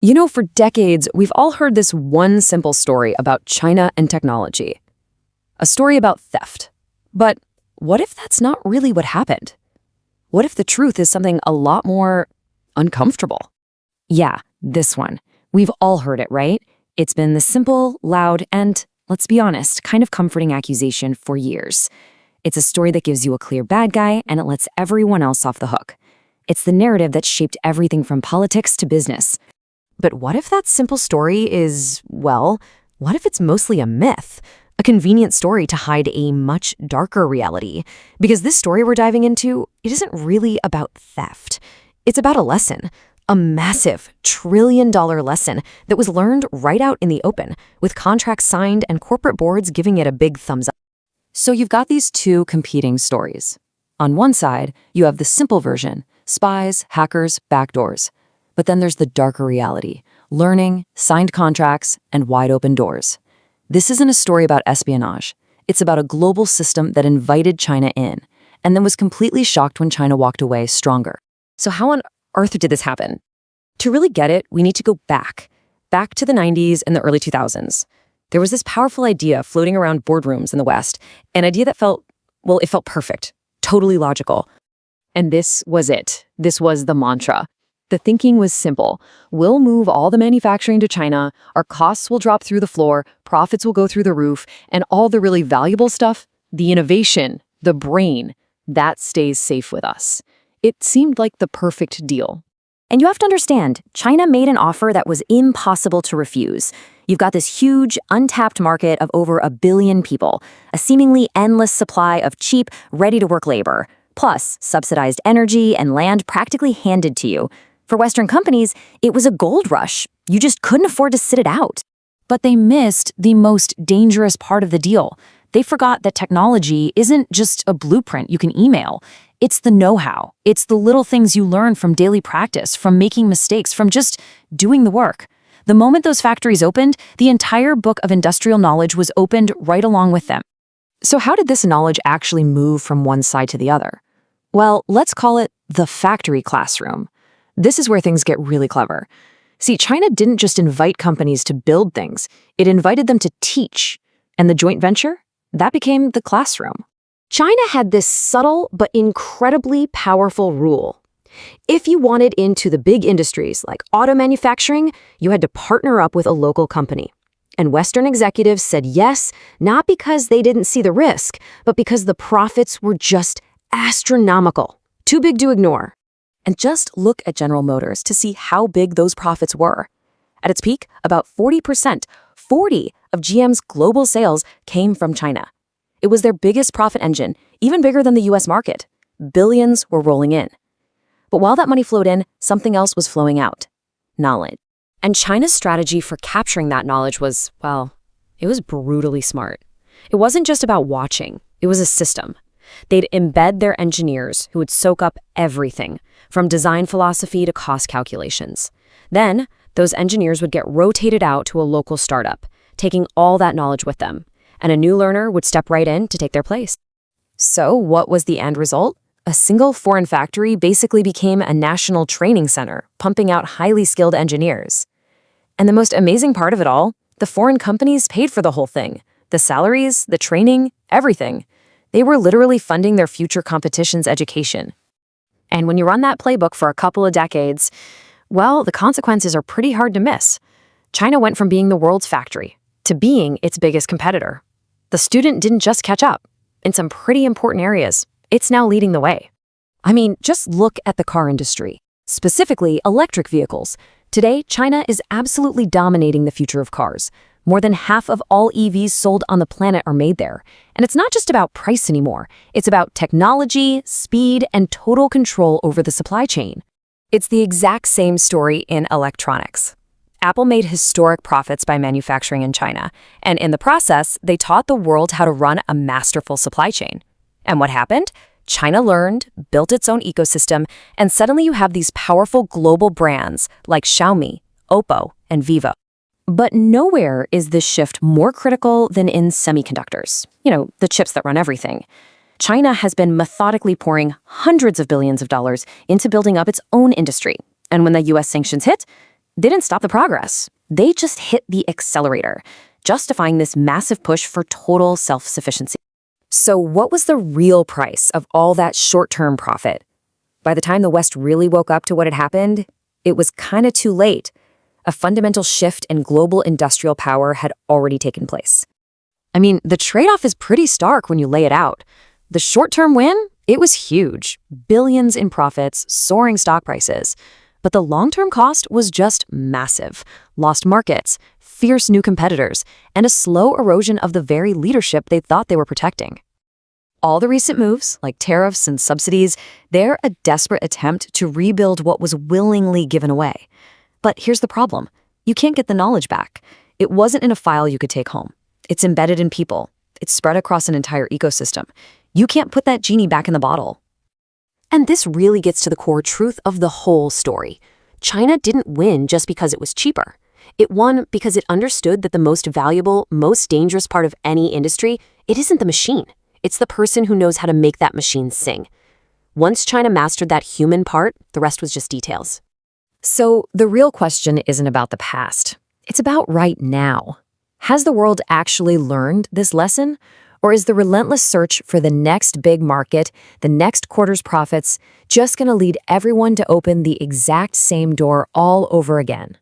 For decades, we've all heard this one simple story about China and technology. A story about theft. But what if that's not really what happened? What if the truth is something a lot more uncomfortable? Yeah, this one. We've all heard it, right? It's been the simple, loud, and, let's be honest, kind of comforting accusation for years. It's a story that gives you a clear bad guy and it lets everyone else off the hook. It's the narrative that shaped everything from politics to business. But what if that simple story is, well, what if it's mostly a myth? A convenient story to hide a much darker reality? Because this story we're diving into, it isn't really about theft. It's about a lesson. A massive trillion-dollar lesson that was learned right out in the open, with contracts signed and corporate boards giving it a big thumbs up. So you've got these two competing stories. On one side, you have the simple version, spies, hackers, backdoors. But then there's the darker reality, learning, signed contracts, and wide open doors. This isn't a story about espionage. It's about a global system that invited China in, and then was completely shocked when China walked away stronger. So how on earth did this happen? To really get it, we need to go back to the 90s and the early 2000s. There was this powerful idea floating around boardrooms in the West, an idea that felt perfect, totally logical. And this was it. This was the mantra. The thinking was simple. We'll move all the manufacturing to China, our costs will drop through the floor, profits will go through the roof, and all the really valuable stuff, the innovation, the brain, that stays safe with us. It seemed like the perfect deal. And you have to understand, China made an offer that was impossible to refuse. You've got this huge, untapped market of over 1 billion people, a seemingly endless supply of cheap, ready-to-work labor, plus subsidized energy and land practically handed to you. For Western companies, it was a gold rush. You just couldn't afford to sit it out. But they missed the most dangerous part of the deal. They forgot that technology isn't just a blueprint you can email. It's the know-how. It's the little things you learn from daily practice, from making mistakes, from just doing the work. The moment those factories opened, the entire book of industrial knowledge was opened right along with them. So how did this knowledge actually move from one side to the other? Well, let's call it the factory classroom. This is where things get really clever. See, China didn't just invite companies to build things, it invited them to teach. And the joint venture? That became the classroom. China had this subtle but incredibly powerful rule. If you wanted into the big industries like auto manufacturing, you had to partner up with a local company. And Western executives said yes, not because they didn't see the risk, but because the profits were just astronomical, too big to ignore. And just look at General Motors to see how big those profits were. At its peak, about 40% of GM's global sales came from China. It was their biggest profit engine, even bigger than the US market. Billions were rolling in. But while that money flowed in, something else was flowing out. Knowledge. And China's strategy for capturing that knowledge was, it was brutally smart. It wasn't just about watching, it was a system. They'd embed their engineers who would soak up everything, from design philosophy to cost calculations. Then, those engineers would get rotated out to a local startup, taking all that knowledge with them, and a new learner would step right in to take their place. So what was the end result? A single foreign factory basically became a national training center, pumping out highly skilled engineers. And the most amazing part of it all, the foreign companies paid for the whole thing. The salaries, the training, everything. They were literally funding their future competition's education. And when you run that playbook for a couple of decades, the consequences are pretty hard to miss. China went from being the world's factory to being its biggest competitor. The student didn't just catch up. In some pretty important areas, it's now leading the way. I mean, just look at the car industry, specifically electric vehicles. Today, China is absolutely dominating the future of cars. More than half of all EVs sold on the planet are made there. And it's not just about price anymore. It's about technology, speed, and total control over the supply chain. It's the exact same story in electronics. Apple made historic profits by manufacturing in China, and in the process, they taught the world how to run a masterful supply chain. And what happened? China learned, built its own ecosystem, and suddenly you have these powerful global brands like Xiaomi, Oppo, and Vivo. But nowhere is this shift more critical than in semiconductors, the chips that run everything. China has been methodically pouring hundreds of billions of dollars into building up its own industry. And when the US sanctions hit, didn't stop the progress. They just hit the accelerator, justifying this massive push for total self-sufficiency. So what was the real price of all that short-term profit? By the time the West really woke up to what had happened, it was kind of too late. A fundamental shift in global industrial power had already taken place. I mean, the trade-off is pretty stark when you lay it out. The short-term win, it was huge. Billions in profits, soaring stock prices. But the long-term cost was just massive. Lost markets, fierce new competitors, and a slow erosion of the very leadership they thought they were protecting. All the recent moves, like tariffs and subsidies, they're a desperate attempt to rebuild what was willingly given away. But here's the problem. You can't get the knowledge back. It wasn't in a file you could take home. It's embedded in people. It's spread across an entire ecosystem. You can't put that genie back in the bottle. And this really gets to the core truth of the whole story. China didn't win just because it was cheaper. It won because it understood that the most valuable, most dangerous part of any industry, it isn't the machine. It's the person who knows how to make that machine sing. Once China mastered that human part, the rest was just details. So the real question isn't about the past. It's about right now. Has the world actually learned this lesson? Or is the relentless search for the next big market, the next quarter's profits, just going to lead everyone to open the exact same door all over again?